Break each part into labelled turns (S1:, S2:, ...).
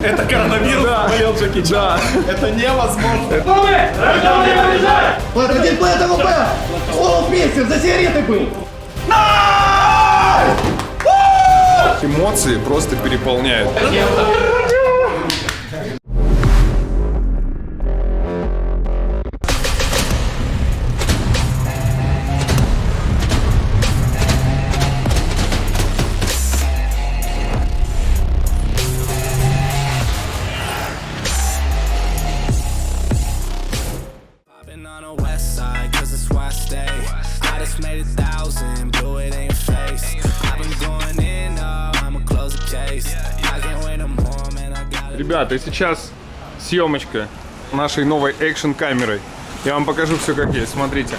S1: Это коронавирус, болел Джеки Чан. Это невозможно.
S2: Плэт 1, Плэт АВП! Слово вместе, за сигаретой был!
S1: Эмоции просто переполняют. Ребята, сейчас съемочка нашей новой экшн камерой. Я вам покажу все как есть. Смотрите,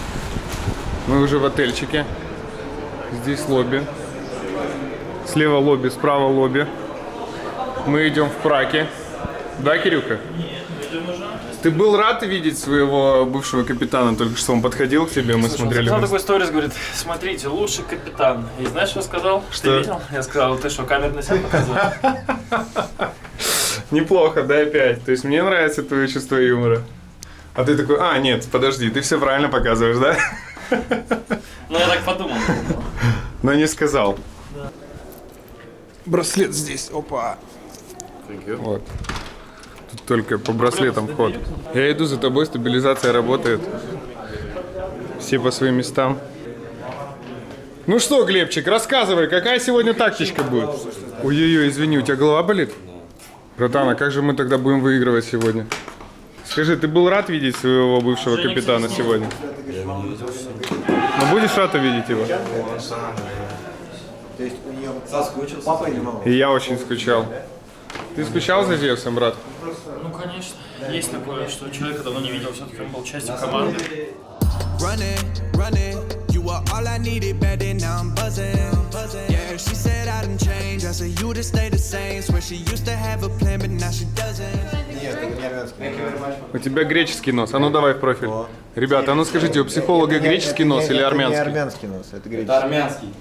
S1: мы уже в отельчике. Здесь лобби. Слева лобби, справа лобби. Мы идем в Праке. Да, Кирюха? Ты был рад видеть своего бывшего капитана? Только что он подходил к тебе, мы смотрели.
S3: Он такой сторис говорит: смотрите, лучший капитан. И знаешь, что сказал?
S1: Что?
S3: Ты видел? Я сказал: ты что, камеру на себя показываешь?
S1: Неплохо, да, опять. То есть мне нравится твое чувство юмора. А ты такой: а, нет, подожди, ты все правильно показываешь, да?
S3: Ну, я так подумал.
S1: Но не сказал. Браслет здесь, опа. Вот. Тут только по браслетам вход. Я иду за тобой, стабилизация работает. Все по своим местам. Ну что, Глебчик, рассказывай, какая сегодня тактичка будет? Ой-ой-ой, извини, у тебя голова болит? Братан, а как же мы тогда будем выигрывать сегодня? Скажи, ты был рад видеть своего бывшего капитана сегодня? Ну будешь рад увидеть его?
S2: То есть у нее соскучился, папа или мама?
S1: И я очень скучал. Ты скучал за Зевсом, брат?
S3: Ну, конечно. Есть такое, что человека давно не видел, все-таки он был частью команды.
S4: You were all I needed back then, now I'm buzzing. Yeah, she said I didn't change. I said you just stay the same. Swear she used to have a plan, but now she doesn't.
S1: У тебя греческий нос. А ну давай в профиль. Ребята, а ну скажите, у психолога греческий нос или армянский?
S2: Это не армянский нос, это греческий.
S5: Это армянский.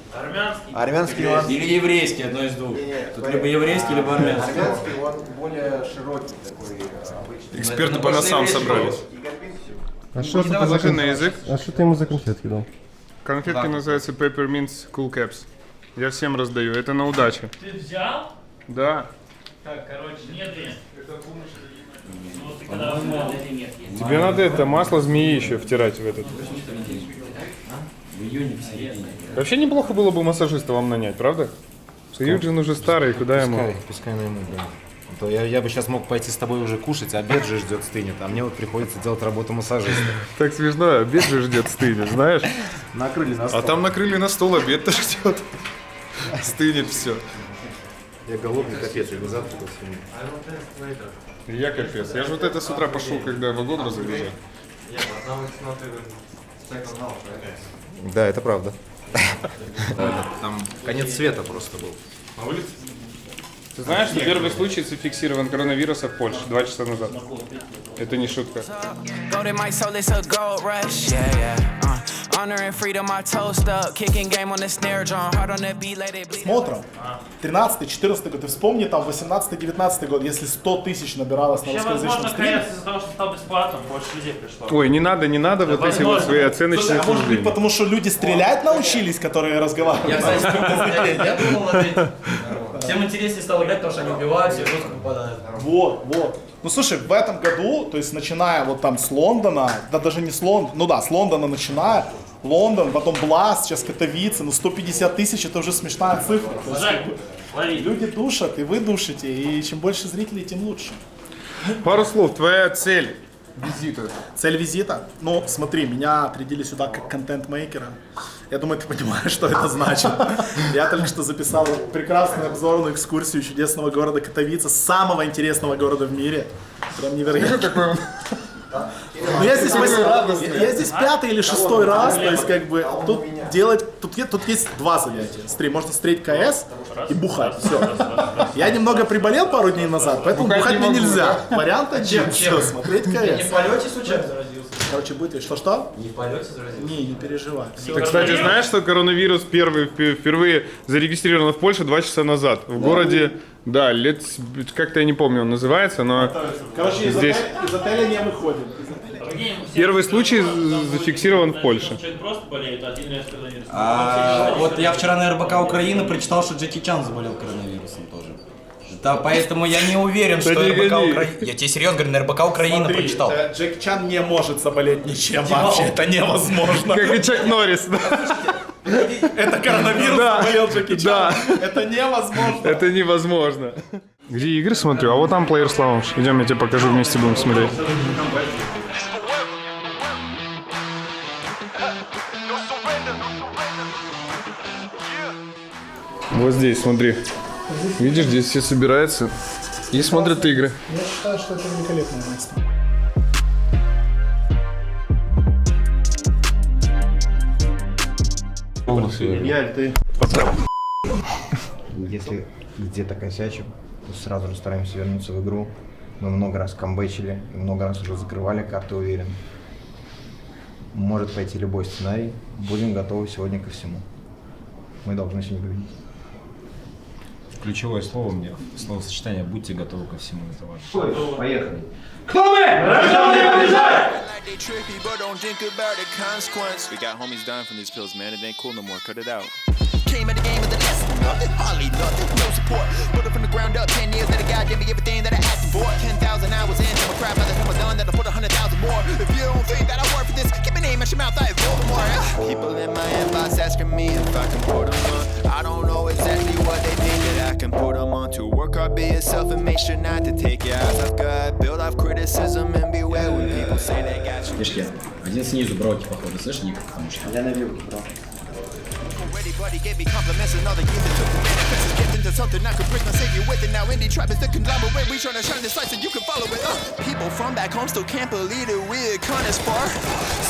S2: Армянский нос.
S5: Или еврейский, одно из двух. Тут либо еврейский, либо армянский.
S2: Армянский, он более широкий такой, обычный.
S1: Эксперты по носам собрались.
S6: А что ты
S1: Положи на язык.
S6: ему за конфетки дал?
S1: Конфетки называются Peppermints Cool Caps. Я всем раздаю. Это на удачу.
S3: Ты взял?
S1: Да.
S3: Так, короче, нет.
S1: Тебе надо это масло змеи еще втирать в этот. Вообще неплохо было бы массажиста вам нанять, правда? Юджин уже старый, куда ему?
S6: Пускай наймут, да. А то я бы сейчас мог пойти с тобой уже кушать, обед же ждет, стынет, а мне вот приходится делать работу массажиста.
S1: Так смешно, обед же ждет, стынет, знаешь?
S6: Накрыли на стол.
S1: А там накрыли на стол, обед-то ждет. Стынет все.
S6: Я голодный, капец, я не завтракал сегодня.
S1: Я капец. Я же вот это с утра пошел, когда вагон разгружал.
S6: Да, это правда. Там конец света просто был.
S1: На улице? Ты знаешь, что первый случай зафиксирован коронавируса в Польше 2 часа назад? Это не шутка.
S4: Golden my soul, it's a gold rush. Yeah, yeah. Honor and freedom, my toast up. Kicking game on the snare drum. Hard on the beat, let it bleed.
S7: Смотрим. 13-14 год. Ты вспомни там 18-19 год, если 100 тысяч набиралось на
S3: Вообще,
S7: русскоязычном
S3: возможно,
S7: стриме.
S3: конец из-за того, что стал бесплатным, больше людей пришло.
S1: Ой, не надо вот эти вот свои оценочные
S7: Слушай, а может быть
S1: суждения.
S7: потому, что люди стрелять научились, которые разговаривают?
S5: Я, кстати, я думал над этим. Всем интереснее стало играть, потому что они убивают, все жестко попадают.
S7: Вот. Ну слушай, в этом году, то есть начиная вот там с Лондона, да даже не с Лондона, ну да, с Лондона начиная, Лондон, потом Бласт, сейчас Катовице, ну 150 тысяч это уже смешная цифра. То есть,
S3: Жак, лови.
S7: люди душат, и вы душите, и чем больше зрителей, тем лучше.
S1: Пару слов, твоя цель визита.
S7: Цель визита? Ну, смотри, меня отрядили сюда как контент-мейкера. Я думаю, ты понимаешь, что это значит. Я только что записал прекрасный обзорную экскурсию чудесного города Катовице, самого интересного города в мире. Прям невероятно. Ну, я здесь 5-й или 6-й раз, то есть как бы тут делать, тут есть 2 занятия. Можно смотреть КС и бухать, все. Я немного приболел пару дней назад, поэтому бухать мне нельзя. Вариант один, все, смотреть
S5: Не в
S7: КС.
S5: полете случайно заразился?
S7: Короче, будет, что-что?
S5: Не в полете заразился?
S7: Не переживай. Всё.
S1: Ты, кстати, знаешь, что коронавирус впервые зарегистрирован в Польше 2 часа назад? В городе, да, как-то я не помню, он называется, но
S7: Короче,
S1: здесь
S7: из отеля не выходим.
S1: первый случай зафиксирован в Польше.
S3: Человек просто болеет, один раз коронавирус.
S5: Вот я вчера на РБК Украины прочитал, что Джеки Чан заболел коронавирусом тоже. Да, поэтому я не уверен, что
S1: не
S5: РБК
S1: гони.
S5: Украина... Я тебе серьезно говорю, на РБК Украина прочитал.
S7: Джеки Чан не может заболеть ничем вообще, это невозможно.
S1: Как и Чак Норрис, да.
S7: Это коронавирус заболел Джеки Чан. Это невозможно.
S1: Это невозможно. Где игры смотрю? А вот там Players Lounge. Идем, я тебе покажу, вместе будем смотреть. Вот здесь, смотри. Видишь, здесь все собираются и смотрят игры.
S7: Я считаю, что это великолепное место.
S8: Если где-то косячим, то сразу же стараемся вернуться в игру. Мы много раз камбэчили, много раз уже закрывали карты, уверен. Может пойти любой сценарий. Будем готовы сегодня ко всему. Мы должны сегодня победить.
S6: Ключевое слово мне, словосочетание «будьте готовы ко всему». Это важно.
S8: Поехали.
S4: They trippy, but don't think about the consequence.
S9: We got homies dying from these pills, man. It ain't cool no more. Cut it out.
S4: Came at the game with the lesson, nothing, hardly nothing, no support. Put it from the ground up, 10 years later, God gave me everything that I asked for. 10,000 hours in, I'm a crap, by the time I'm done, that'll put 100,000 more. If you don't think that I work for this, keep my name out your mouth, I vote more. People in my inbox asking me if I can put them on. I don't know exactly what they think that I can put them on. To work hard, be yourself, and make sure not to take your eyes off God. Build off criticism and beware when people say they got you.
S5: Видишь, один снизу броки, походу, слышишь, Ник? Потому что...
S8: Я на вилке, бро.
S4: Everybody gave me compliments and all the years it took to manifest this gift into something I could bring my savior with it. Now indie trap is the conglomerate. We tryna shine this light so you can follow it. People from back home still can't believe that we'd come this far.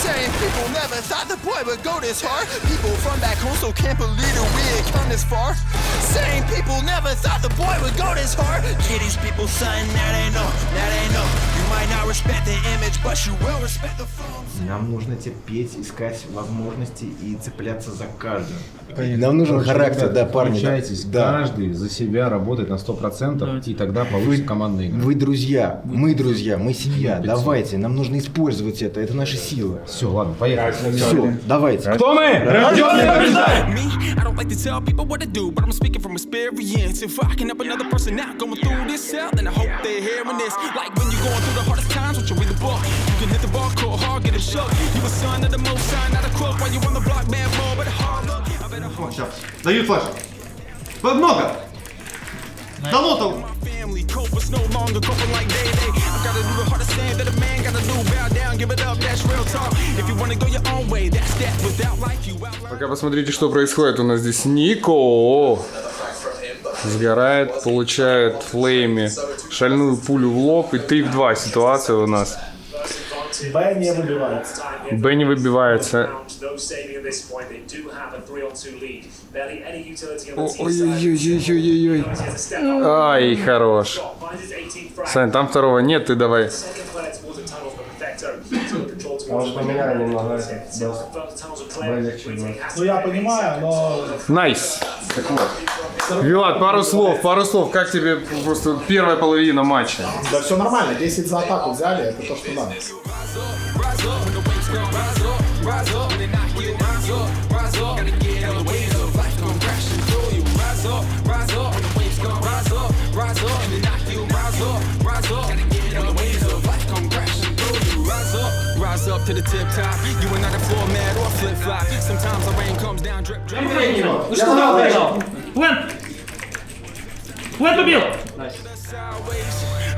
S4: Same people never thought the boy would go this far. People from back home still can't believe that we'd come this far. Same people never thought the boy would go this far. Yeah, these people something that they know, that they know. You might not respect the image, but you will respect the form.
S8: Нам нужно терпеть, искать возможности и цепляться за каждую. Нам нужен характер, да, парни.
S6: Получайтесь,
S8: да.
S6: каждый за себя работает на 100%, и тогда получится командная игра.
S8: Вы друзья, мы семья. Давайте, нам нужно использовать это наша сила.
S6: Все, ладно, поехали.
S8: Все, давайте.
S1: Кто мы? Рожденные побеждать!
S4: Me, I don't like to tell people what to do, but I'm speaking from experience. If I can help another person out going through this hell, then I hope they're hearing this. Like when you're going through the hardest times, what you read the book. You can hit the ball court hard, get it shook. You a son of the most sign, not a crook. While you on the block, bad ball, but a hard look. I better hold
S2: Сейчас. Дают флеш. Много. Да лотал.
S4: family. Cobras no longer going like they. I gotta do the hardest thing that a man gotta do. Bow down, give it up, that's real talk. If you wanna go your own way, that's that. Without life, you out.
S1: Пока посмотрите, что происходит. У нас здесь Нико сгорает, получает флейми шальную пулю в лоб, и 3 в 2 ситуация у нас.
S7: Б не выбивается.
S1: Б не выбивается. Ой-ой-ой-ой-ой-ой. Ай, хорош. Сань, там второго нет, ты давай.
S8: Может, поменяли немного.
S7: Ну я понимаю, но...
S1: Найс. Вилат, пару слов. Как тебе просто первая половина матча?
S7: Да все нормально, 10 за атаку взяли, это то, что надо.
S4: Rise up to the tip top. You are not a floor mat or flip flop. Sometimes the rain comes down, drip, drip.
S3: Ну что ты убежал? Плент! Плент убил!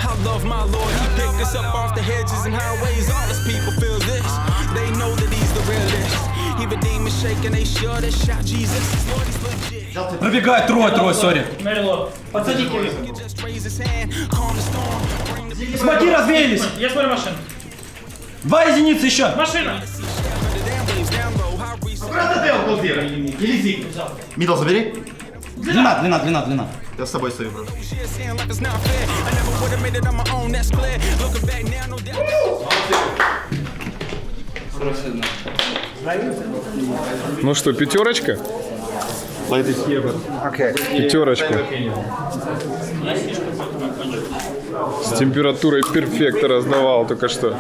S4: I love my Lord, he picked us up off the hedges and highways. All his people feel this, they know that he's the realest. Even demons shaking, they sure they shout Jesus. Lord, he's legit.
S5: Пробегает трое, сори.
S3: Мэрило, подсадите его.
S4: Just raise his hand, calm the storm, bring the
S3: Смотри, развеялись! Я смотрю машину.
S5: 2 единицы еще!
S3: Машина!
S2: Аккуратно Тео, ползира. Или Зиг.
S7: Мидл забери.
S5: Длина.
S7: Я с тобой стою просто.
S1: Ну что, пятерочка? Пятерочка. С температурой перфекта раздавал только что.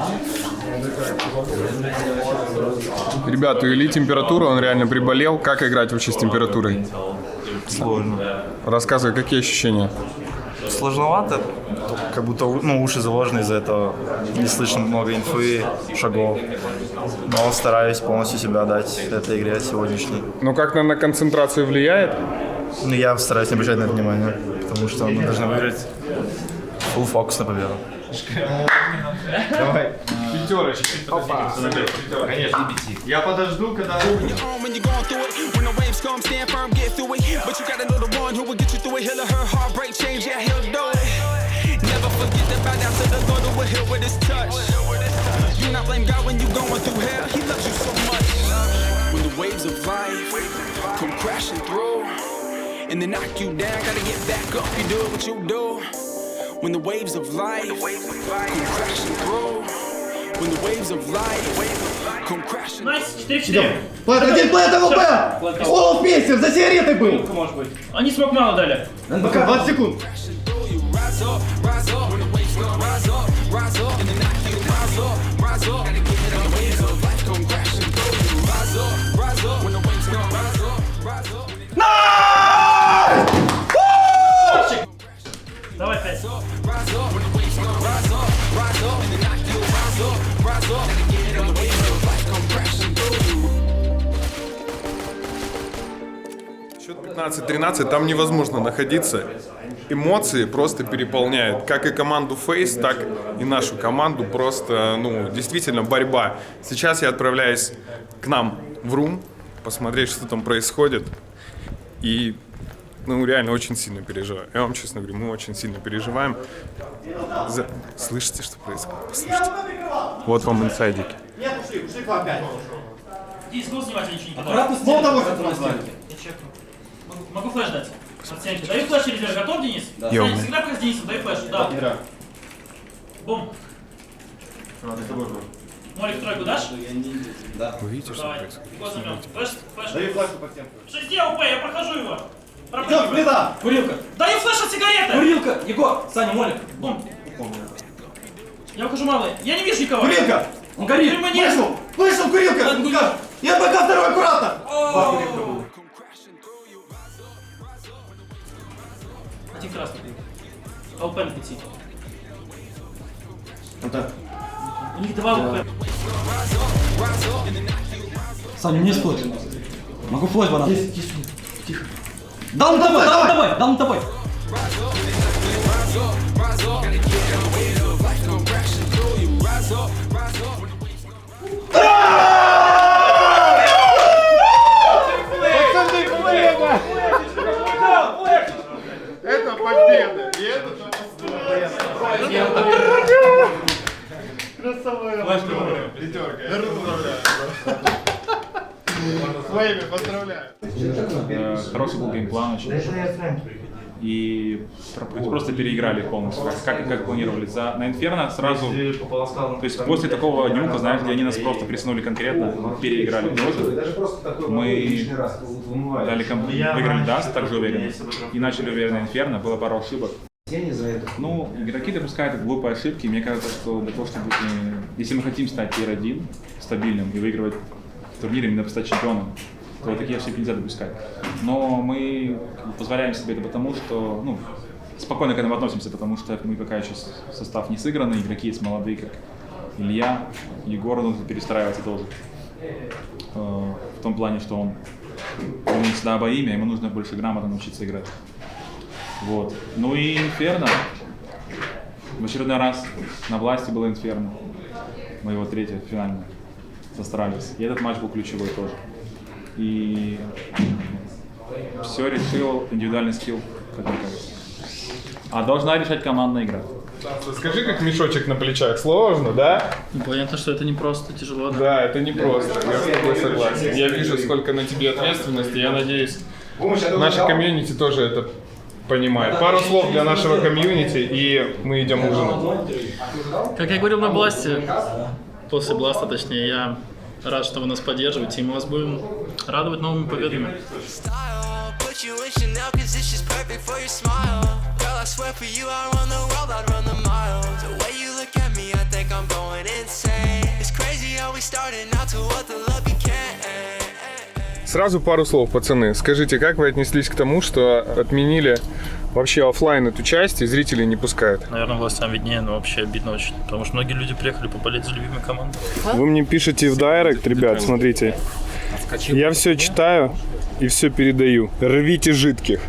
S1: Ребята, увели температуру, он реально приболел. Как играть вообще с температурой?
S10: Сложно.
S1: Рассказывай, какие ощущения?
S10: Сложновато, как будто уши заложены из-за этого. Не слышно много инфы, шагов. Но стараюсь полностью себя отдать этой игре сегодняшней.
S1: Ну как на концентрацию влияет?
S10: Ну, я стараюсь не обращать на это внимание, потому что мы должны выиграть. Full фокус на победу.
S1: Давай. Пятерочка. Опа. Конечно. Я подожду, когда...
S4: And they knock you down, gotta get back up, you do what you do. When the waves of life come crashing through. When the waves of life come crashing.
S3: Найс, 4-4.
S2: Плэт, один плэт, АВП! О, Пейсер, за сигаретой был!
S3: Может быть. Они смог мало дали.
S2: Пока, 20 секунд.
S4: Rise up, when the waves come rise up, and they knock you rise up. Gotta get it on the waves of life come crashing through. Rise up, when the waves come rise up.
S3: Давай 5.
S1: Счет 15-13, там невозможно находиться. Эмоции просто переполняют. Как и команду Фейс, так и нашу команду. Просто, действительно борьба. Сейчас я отправляюсь к нам в рум, посмотреть, что там происходит. И, реально очень сильно переживаю. Я вам честно говорю, мы очень сильно переживаем. Слышите, что происходит? Послушайте. Вот вам инсайдики.
S2: Нет, ушли по 5.
S3: Денис, ну внимательно ничего не кидай.
S5: Аккуратно с
S2: Мол того,
S3: Я чекну. Могу флеш дать. Оценки. Даю флеш через резерв. Готов, Денис? Да.
S1: Йоу.
S3: Всегда пока с Денисом, дай флеш. Да. Бум. Молик тройку дашь?
S5: Да.
S1: Вы видите, что
S3: Давай.
S1: происходит?
S3: Его замем. Флеш.
S2: Даю флешку по всем.
S3: 6 УП, я прохожу его.
S2: Идет
S3: Пропрыгивай.
S2: плита!
S5: Курилка.
S3: Даю флеш от сигареты.
S5: Курилка. Егор, Саня, Молик.
S3: Бум. Я ухожу малый. Я не вижу никого.
S2: Курилка!
S5: Он горит.
S3: Прямо нет.
S2: Вышел, курилка! Лукаш! Я пока второй, аккуратно! Два курилка было.
S3: Один красный. АУП на 5.
S2: Вот так.
S3: У них 2 АУП.
S5: Саня, у меня есть флеш. Могу флеш банан. Тихо. Дал на тобой.
S1: Это победа! И это Своими поздравляю.
S11: Хороший был геймплан очень. И просто переиграли полностью, как планировали. На Инферно сразу, то есть после такого нюка, знаешь, где они нас просто приснули конкретно, переиграли тоже. Мы выиграли Даст также уверенно и начали уверенно Инферно, было пару ошибок. Игроки допускают глупые ошибки. Мне кажется, что для того, чтобы, если мы хотим стать Tier-1 стабильным и выигрывать в турнире, именно стать чемпионом, то такие ошибки нельзя допускать. Но мы позволяем себе это потому, что спокойно к этому относимся, потому что мы пока еще состав не сыгранный, игроки есть молодые, как Илья, Егору нужно перестраиваться тоже. В том плане, что он не всегда обо имя, ему нужно больше грамотно научиться играть. Вот. Ну и Инферно. В очередной раз на власти было Инферно. Моего третьего финального с Астралис. И этот матч был ключевой тоже. И все решил индивидуальный скилл, как мне кажется. А должна решать командная игра.
S1: Скажи, как мешочек на плечах. Сложно, да?
S3: Понятно, что это не просто, тяжело.
S1: Да, это не просто. Я с тобой согласен. Я вижу, сколько на тебе ответственности. Я надеюсь, наша комьюнити тоже это понимает. Пару слов для нашего комьюнити, и мы идем ужинать.
S3: Как я говорил на Бласте, после Бласта, точнее, я рад, что вы нас поддерживаете, и мы вас будем радовать новыми победами.
S1: Сразу пару слов, пацаны. Скажите, как вы отнеслись к тому, что отменили вообще офлайн эту часть и зрителей не пускают?
S3: Наверное, властям виднее, но вообще обидно очень. Потому что многие люди приехали поболеть за любимые команды.
S1: Вы мне пишете в директ, ребят, смотрите. Я все читаю и все передаю. Рвите жидких.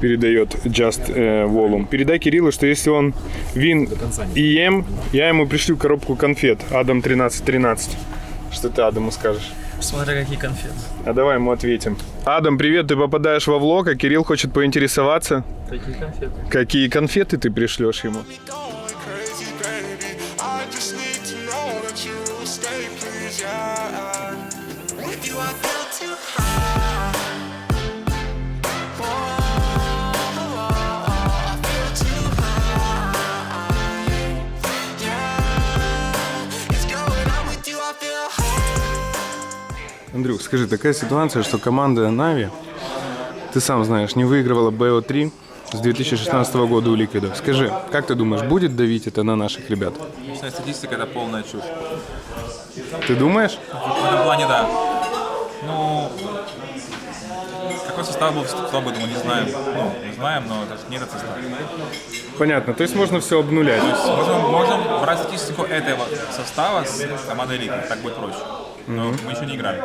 S1: Передает Just Volum. Передай Кириллу, что если он win EM, я ему пришлю коробку конфет. Адам 1313. Что ты Адаму скажешь?
S3: Смотря какие конфеты.
S1: А давай ему ответим. Адам, привет, ты попадаешь во влог, а Кирилл хочет поинтересоваться.
S3: Какие конфеты?
S1: Какие конфеты ты пришлешь ему? Андрюх, скажи, такая ситуация, что команда Na'Vi, ты сам знаешь, не выигрывала BO3 с 2016 года у Liquid. Скажи, как ты думаешь, будет давить это на наших ребят?
S11: Статистика — это полная чушь.
S1: Ты думаешь?
S11: В этом плане, да. Ну, какой состав был в том году, мы не знаем. Ну, не знаем, но это не этот состав.
S1: Понятно, то есть можно все обнулять.
S11: То есть можем брать статистику этого состава с командой Liquid, так будет проще. Но мы еще не играли.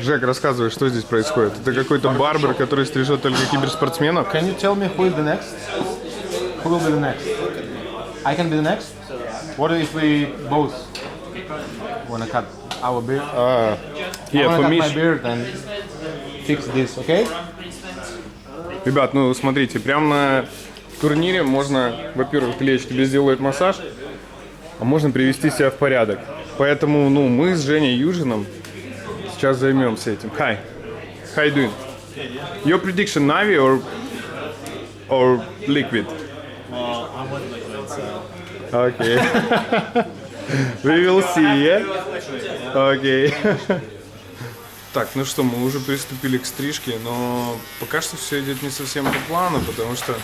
S1: Жек, рассказывай, что здесь происходит. Это какой-то барбер, который стрижет только киберспортсменов?
S8: Can you tell me who is the next? Who will be the next? I can be the next? What if we both wanna cut our beard? I
S1: Yeah,
S8: wanna
S1: for
S8: cut
S1: me.
S8: my beard and fix this, okay?
S1: Ребят, ну смотрите, прямо на турнире можно, во-первых, лечь, тебе сделают массаж, а можно привести себя в порядок. Поэтому, ну, мы с Женей Южином сейчас займемся этим. Hi. How you doing? Your prediction, Na'Vi or Liquid?
S3: I'm with Liquid, so...
S1: Okay. We will see, yeah? Okay. Так, ну что, мы уже приступили к стрижке, но пока что все идет не совсем по плану, потому что...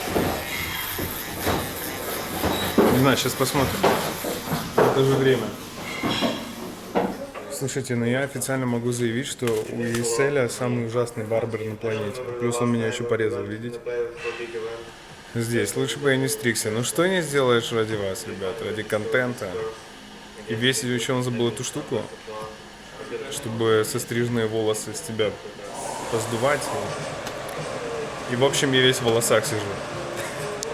S1: Не знаю, сейчас посмотрим. Это же время. Слушайте, ну я официально могу заявить, что у ESL самый ужасный барбер на планете. Плюс он меня еще порезал, видите? Здесь. Лучше бы я не стригся. Ну что не сделаешь ради вас, ребят, ради контента. И весь еще он забыл эту штуку, чтобы состриженные волосы с тебя поздувать. И в общем, я весь в волосах сижу.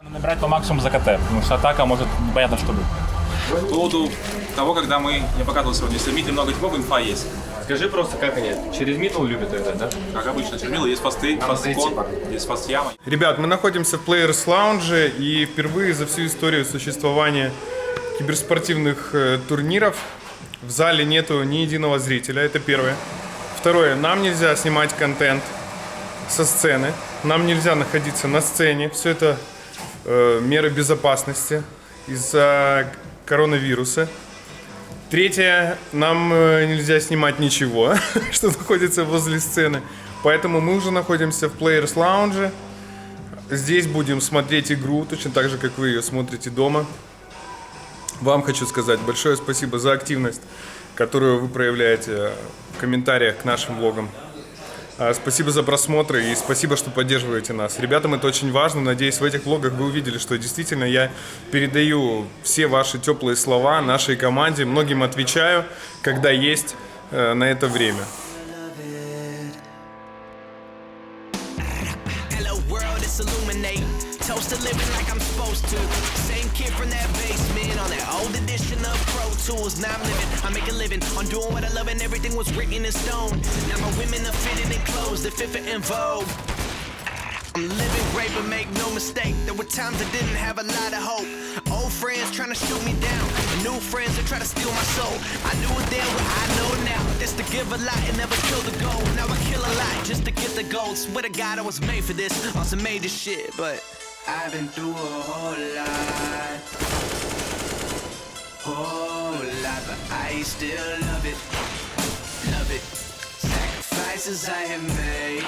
S11: Набирать по максимуму за КТ, потому что атака может непонятно что быть. По поводу того, когда мы, я показывал сегодня, если мид немного тьмов, инфа есть.
S6: Скажи просто, как они через мидл любят это, да?
S11: Как обычно, через мидл есть фасты, фасткон, есть фаст-яма.
S1: Ребят, мы находимся в Players Lounge, и впервые за всю историю существования киберспортивных турниров в зале нету ни единого зрителя, это первое. Второе, нам нельзя снимать контент со сцены, нам нельзя находиться на сцене, все это меры безопасности из-за коронавируса. Третье, нам нельзя снимать ничего, что находится возле сцены. Поэтому мы уже находимся в Players Lounge. Здесь будем смотреть игру, точно так же, как вы ее смотрите дома. Вам хочу сказать большое спасибо за активность, которую вы проявляете в комментариях к нашим влогам. Спасибо за просмотры и спасибо, что поддерживаете нас. Ребятам это очень важно. Надеюсь, в этих влогах вы увидели, что действительно я передаю все ваши теплые слова нашей команде. Многим отвечаю, когда есть на это время.
S4: Toast to living like I'm supposed to. Same kid from that basement on that old edition of Pro Tools. Now I'm living, I make a living on doing what I love, and everything was written in stone. Now my women are fitted in clothes that fit in vogue. I'm living great, but make no mistake, there were times I didn't have a lot of hope. Old friends trying to shoot me down, and new friends that try to steal my soul. I knew it then, what I know now. This to give a lot and never kill the goal. Now I kill a lot just to get the gold. Swear to God I was made for this, on some major shit, but I've been through a whole lot. Whole lot, but I still love it. Love it. Sacrifices I have made.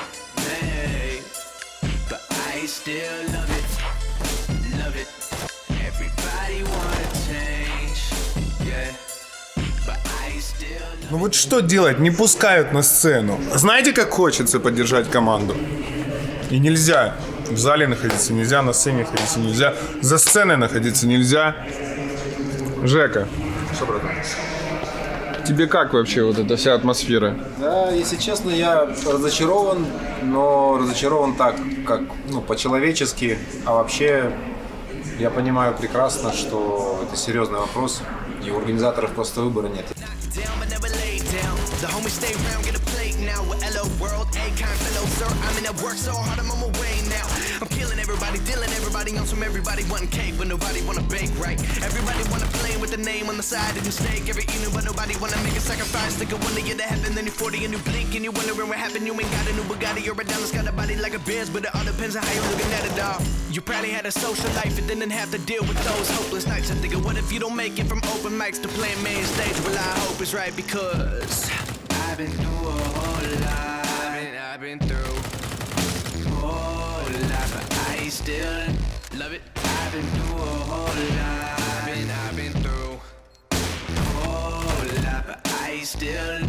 S4: But I still love it. Love it. Everybody wanna change. Yeah. But I still love it.
S1: Ну вот что делать? Не пускают на сцену. Знаете, как хочется поддержать команду? И нельзя. В зале находиться нельзя, на сцене находиться нельзя, за сценой находиться нельзя. Жека,
S6: Что, братан?
S1: тебе как вообще вот эта вся атмосфера?
S6: Да, если честно, я разочарован, но разочарован так, как, ну, по-человечески, а вообще я понимаю прекрасно, что это серьезный вопрос, и у организаторов просто выбора нет.
S4: The homies stay around, get a plate now. With LO World, A-Con fellow, sir. I mean, I work so hard, I'm on my way now. I'm killing everybody, dealing everybody on some everybody wanting cake, but nobody wanna bake right. Everybody wanna play with the name on the side of the snake every evening, but nobody wanna make a sacrifice. Think of one day to heaven, then you're 40 and you blink, and you're wondering what happened. You ain't got a new Bugatti, you're a Dallas, got a body like a Benz, but it all depends on how you're looking at it, dog. You probably had a social life and didn't have to deal with those hopeless nights. I'm thinking, what if you don't make it from open mics to playing main stage? Well, I hope it's right, because I've been through a whole lot. I've been through a whole lot, but I still love it. I've been through a whole lot. I've been through a whole lot, but I still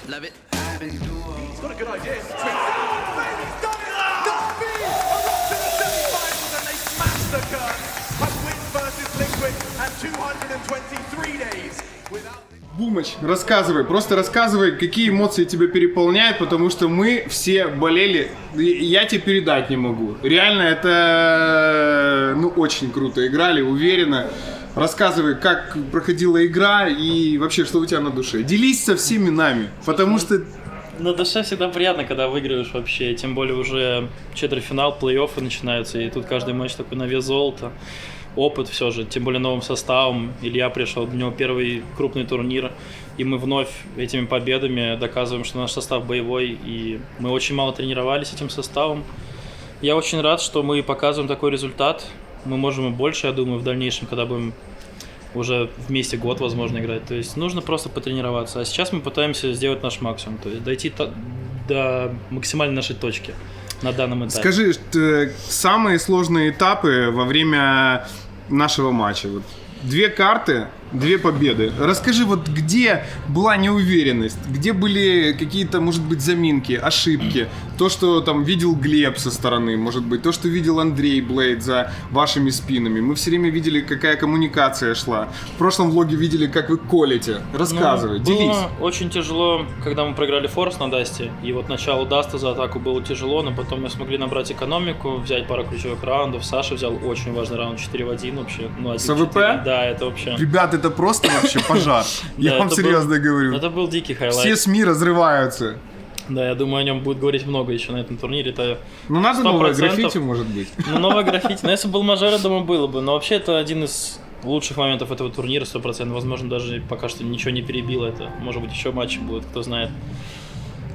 S4: love it. I've been through a He's got a good idea. He's done it! Derby! Up to the semi-finals and they smashed the curse. A win versus Liquid and 223 days without...
S1: Бумыч, рассказывай, просто рассказывай, какие эмоции тебя переполняют, потому что мы все болели, я тебе передать не могу. Реально это, ну, очень круто играли, уверенно. Рассказывай, как проходила игра и вообще, что у тебя на душе. Делись со всеми нами, потому что...
S3: На душе всегда приятно, когда выигрываешь вообще, тем более уже четвертьфинал, плей-оффы начинаются, и тут каждый матч такой на вес золота. Опыт все же, тем более новым составом. Илья пришел, у него первый крупный турнир, и мы вновь этими победами доказываем, что наш состав боевой, и мы очень мало тренировались этим составом. Я очень рад, что мы показываем такой результат. Мы можем и больше, я думаю, в дальнейшем, когда будем уже вместе год, возможно, играть. То есть нужно просто потренироваться. А сейчас мы пытаемся сделать наш максимум, то есть дойти до максимальной нашей точки на данном этапе.
S1: Скажи, самые сложные этапы во время нашего матча. Вот 2 карты, 2 победы. Расскажи, вот где была неуверенность, где были какие-то, может быть, заминки, ошибки, то, что там видел Глеб со стороны, может быть, то, что видел Андрей Блейд за вашими спинами. Мы все время видели, какая коммуникация шла. В прошлом влоге видели, как вы колите. Рассказывай, делись.
S3: Было очень тяжело, когда мы проиграли форс на Дасте, и вот начало Даста за атаку было тяжело, но потом мы смогли набрать экономику, взять пару ключевых раундов. Саша взял очень важный раунд 4 в 1 вообще. Ну,
S1: с АВП?
S3: Да, это вообще...
S1: Ребят, это просто вообще пожар. Я вам серьезно говорю.
S3: Это был дикий хайлайт.
S1: Все СМИ разрываются.
S3: Да, я думаю, о нем будет говорить много еще на этом турнире. Это
S1: ну, надо 100%. Новое граффити, может быть.
S3: Ну, новое граффити. Но если был мажор, я думаю, было бы. Но вообще это один из лучших моментов этого турнира, 100%. Возможно, даже пока что ничего не перебило это. Может быть, еще матчи будут, кто знает.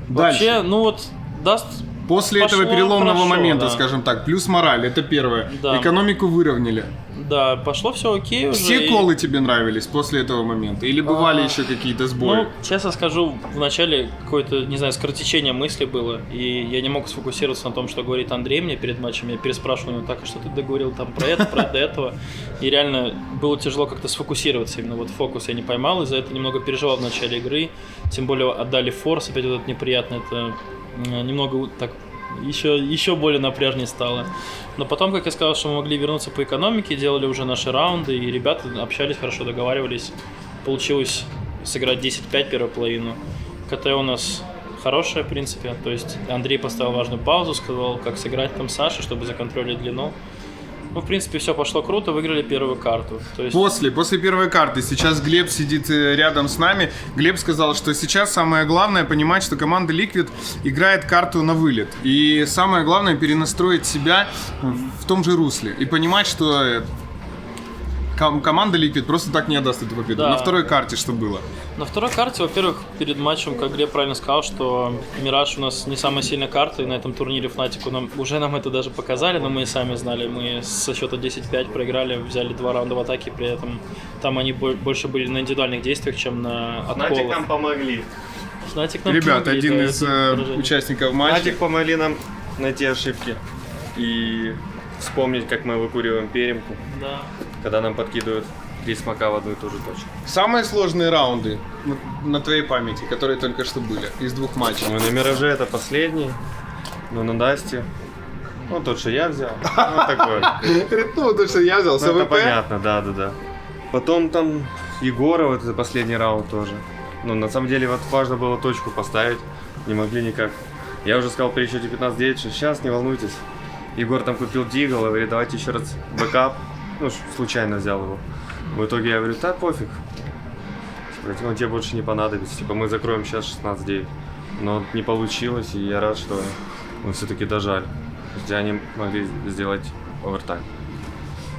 S1: Дальше.
S3: Вообще, ну вот, Даст...
S1: После этого переломного момента, да. Скажем так, плюс мораль, это первое. Да. Экономику выровняли.
S3: Да, пошло все окей уже.
S1: Все колы тебе нравились после этого момента? Или бывали еще какие-то сбои?
S3: Ну, честно скажу, вначале какое-то, не знаю, скоротечение мысли было. И я не мог сфокусироваться на том, что говорит Андрей мне перед матчем. Я переспрашивал его, так, а что ты договорил там про это, про этого. И реально было тяжело как-то сфокусироваться. Именно вот фокус я не поймал. Из-за этого немного переживал в начале игры. Тем более отдали форс, опять вот это неприятно. Это немного так... Еще более напряжнее стало. Но потом, как я сказал, что мы могли вернуться по экономике, делали уже наши раунды, и ребята общались хорошо, договаривались. Получилось сыграть 10-5 первую половину. КТ у нас хорошая, в принципе. То есть Андрей поставил важную паузу, сказал, как сыграть там Саше, чтобы законтролить длину. Ну, в принципе, все пошло круто, выиграли первую карту. То есть...
S1: После первой карты. Сейчас Глеб сидит рядом с нами. Глеб сказал, что сейчас самое главное понимать, что команда Liquid играет карту на вылет. И самое главное перенастроить себя в том же русле. И понимать, что команда Liquid просто так не отдаст эту победу.
S3: Да.
S1: На второй карте что было?
S3: На второй карте, во-первых, перед матчем, как Глеб правильно сказал, что Мираж у нас не самая сильная карта, и на этом турнире Фнатику нам это даже показали, но мы и сами знали. Мы со счета 10-5 проиграли, взяли 2 раунда в атаке, при этом там они больше были на индивидуальных действиях, чем на отковах.
S12: Фнатик нам помогли.
S3: Фнатик нам
S1: Ребят,
S3: помогли,
S1: один
S3: да,
S1: из
S3: это
S1: участников матча.
S12: Фнатик помогли нам найти ошибки и вспомнить, как мы выкуриваем перемку,
S3: Да.
S12: когда нам подкидывают 3 смока в одну и ту же точку.
S1: Самые сложные раунды на твоей памяти, которые только что были, из 2 матчей.
S12: Ну, на Мираже это последний, но на Дасте, ну, тот, что я взял, ну, такой.
S1: Ну, то, что я взял, с
S12: Ну, это
S1: АВП.
S12: понятно, да. Потом там Егоров, это последний раунд тоже. Ну, на самом деле, вот важно было точку поставить, не могли никак. Я уже сказал при счете 15-9, что сейчас не волнуйтесь. Егор там купил дигл и говорит, давайте еще раз бэкап. Ну, случайно взял его. В итоге я говорю, да, пофиг. Типа, он тебе больше не понадобится. Типа, мы закроем сейчас 16-9. Но не получилось, и я рад, что мы все-таки дожали. Где они могли сделать овертайм.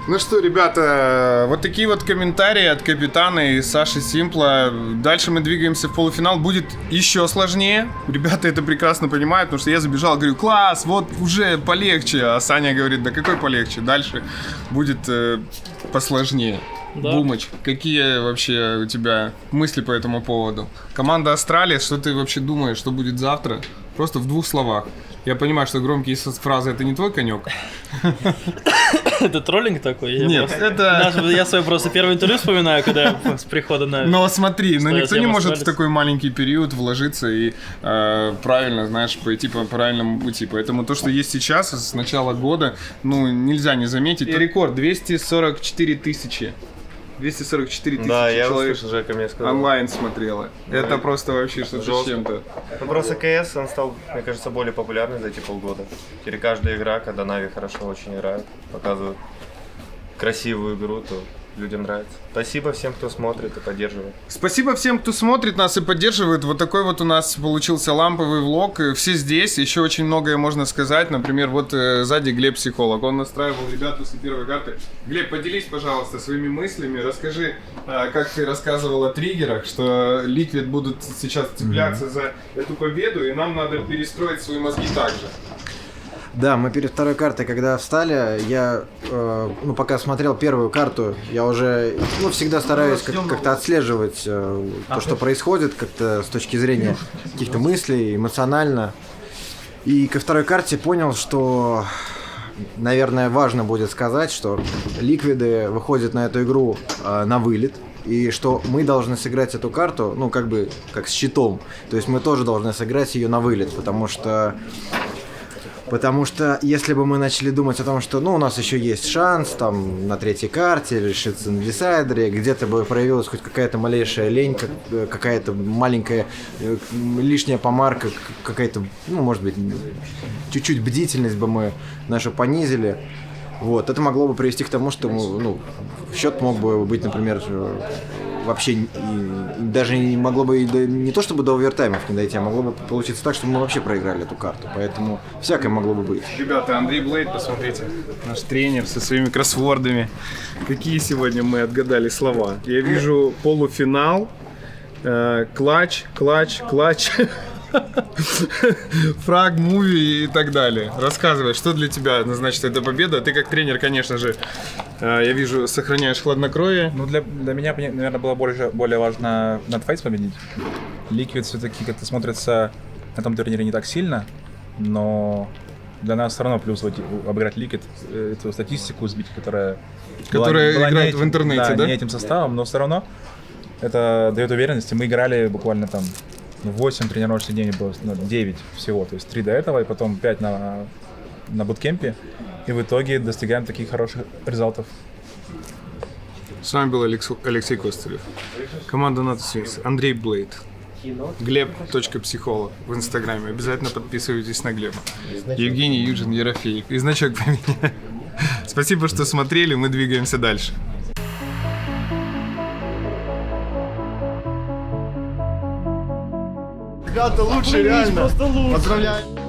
S1: Ну что, ребята, вот такие вот комментарии от капитана и Саши Симпла. Дальше мы двигаемся в полуфинал. Будет еще сложнее. Ребята это прекрасно понимают, потому что я забежал, говорю, класс, вот уже полегче. А Саня говорит, да какой полегче? Дальше будет посложнее.
S3: Да.
S1: Бумыч, какие вообще у тебя мысли по этому поводу? Команда Астралис, что ты вообще думаешь, что будет завтра? Просто в 2 словах. Я понимаю, что громкие фразы это не твой конек.
S3: Это троллинг такой?
S1: Нет, это...
S3: Я свое просто первое интервью вспоминаю, когда с прихода на...
S1: Но смотри, никто не может
S3: Астралис.
S1: в такой маленький период вложиться и правильно, знаешь, пойти по правильному пути. Поэтому то, что есть сейчас, с начала года, ну, нельзя не заметить. И рекорд 244 тысячи. 244 тысячи
S12: Да, я
S1: человек
S12: услышал, Жека мне сказал.
S1: онлайн смотрело. Это просто вообще что-то с чем-то.
S12: Ну, просто КС, он стал, мне кажется, более популярным за эти полгода. Теперь каждая игра, когда Нави хорошо очень играют, показывают красивую игру, то людям нравится. Спасибо всем, кто смотрит и поддерживает.
S1: Спасибо всем, кто смотрит нас и поддерживает. Вот такой вот у нас получился ламповый влог. Все здесь, еще очень многое можно сказать. Например, вот сзади Глеб Психолог. Он настраивал ребят после первой карты. Глеб, поделись, пожалуйста, своими мыслями. Расскажи, как ты рассказывал о триггерах, что Liquid будут сейчас цепляться за эту победу, и нам надо перестроить свои мозги также.
S13: Да, мы перед второй картой, когда встали, я, пока смотрел первую карту, я уже, всегда стараюсь как-то отслеживать то, что происходит, как-то с точки зрения каких-то мыслей, эмоционально. И ко второй карте понял, что, наверное, важно будет сказать, что Ликвиды выходят на эту игру на вылет. И что мы должны сыграть эту карту, как с щитом. То есть мы тоже должны сыграть ее на вылет, потому что если бы мы начали думать о том, что у нас еще есть шанс там на третьей карте решиться на десайдере, где-то бы проявилась хоть какая-то малейшая лень, какая-то маленькая лишняя помарка, какая-то, может быть, чуть-чуть бдительность бы мы нашу понизили. Вот, это могло бы привести к тому, что счет мог бы быть, например, вообще даже не могло бы не то чтобы до овертаймов не дойти, а могло бы получиться так, что мы вообще проиграли эту карту. Поэтому всякое могло бы быть.
S1: Ребята, Андрей Блейд, посмотрите, наш тренер со своими кроссвордами. Какие сегодня мы отгадали слова? Я вижу полуфинал, клатч, фраг, муви и так далее. Рассказывай, что для тебя значит эта победа? Ты как тренер, конечно же, я вижу, сохраняешь хладнокровие.
S11: Для меня, наверное, было более важно Nightfights победить. Liquid все-таки как-то смотрится на том турнире не так сильно, но для нас все равно плюс обыграть Liquid, эту статистику сбить, которая была
S1: играет в интернете, да?
S11: Не этим составом, но все равно это дает уверенности. Мы играли буквально там 8 тренировочных дней было, 9 всего, то есть 3 до этого, и потом 5 на буткемпе, и в итоге достигаем таких хороших результатов.
S1: С вами был Алексей Костылев, команда Natoswings, Андрей Блейд, Глеб.психолог в инстаграме. Обязательно подписывайтесь на Глеба. Евгений Юджин Ерофеев и значок поменяю. Спасибо, что смотрели, мы двигаемся дальше.
S8: Ребята, лучше, реально. Просто лучше. Поздравляю.